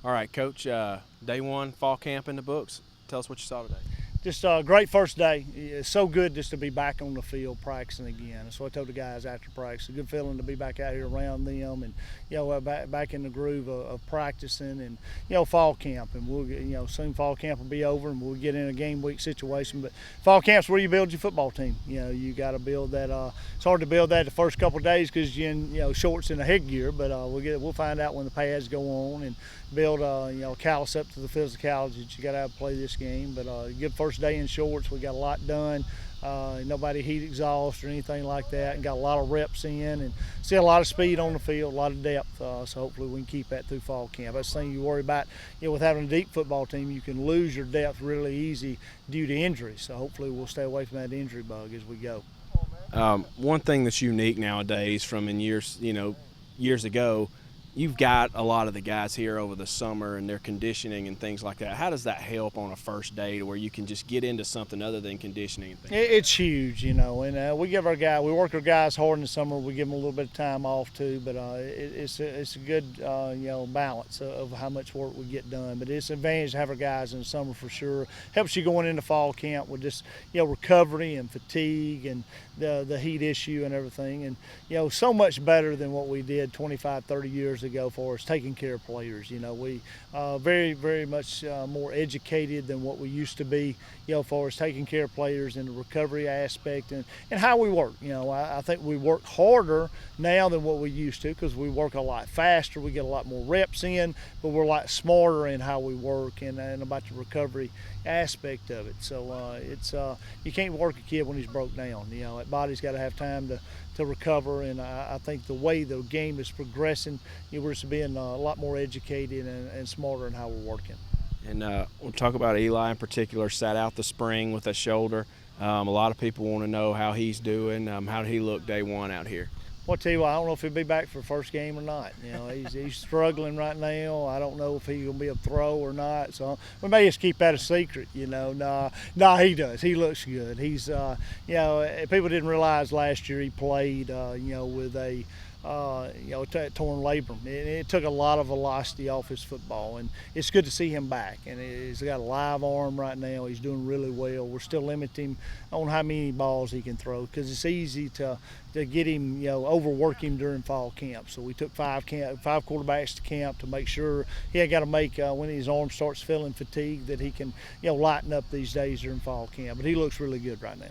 All right, Coach, day one, fall camp in the books. Tell us what you saw today. Just a great first day. It's so good just to be back on the field practicing again. So I told the guys after practice, a good feeling to be back out here around them and, back in the groove of practicing and, fall camp. And we'll, soon fall camp will be over and we'll get in a game week situation. But fall camp's where you build your football team. You got to build that. It's hard to build that the first couple of days because you're in, shorts and a headgear. But we'll find out when the pads go on and build, callus up to the physicality that you got to have to play this game. But good first day in shorts. We got a lot done. Nobody heat exhaust or anything like that, and got a lot of reps in and see a lot of speed on the field, a lot of depth. So hopefully we can keep that through fall camp. That's the thing you worry about. With having a deep football team, you can lose your depth really easy due to injuries. So hopefully we'll stay away from that injury bug as we go. One thing that's unique nowadays from in years ago, you've got a lot of the guys here over the summer and their conditioning and things like that. How does that help on a first day to where you can just get into something other than conditioning and things? It's huge, and we work our guys hard in the summer. We give them a little bit of time off too, but it's a good balance of how much work we get done. But it's an advantage to have our guys in the summer for sure. Helps you going into fall camp with just recovery and fatigue and the heat issue and everything, and so much better than what we did 25, 30 years ago for us taking care of players. We very, very much more educated than what we used to be, for us taking care of players in the recovery aspect and how we work. I think we work harder now than what we used to because we work a lot faster. We get a lot more reps in, but we're a lot smarter in how we work and about the recovery aspect of it. So you can't work a kid when he's broke down. That body's got to have time to recover, and I think the way the game is progressing, we're just being a lot more educated and smarter in how we're working. And we'll talk about Eli in particular. Sat out the spring with a shoulder. A lot of people want to know how he's doing. How did he look day one out here? Well, I tell you what, I don't know if he'll be back for the first game or not. He's struggling right now. I don't know if he's gonna be a throw or not. So we may just keep that a secret. Nah, he does. He looks good. He's, people didn't realize last year he played, with a torn labrum. It took a lot of velocity off his football, and it's good to see him back. And he's got a live arm right now. He's doing really well. We're still limiting him on how many balls he can throw because it's easy to get him, overwork him during fall camp. So we took five quarterbacks to camp to make sure he had got to make when his arm starts feeling fatigued that he can, lighten up these days during fall camp. But he looks really good right now.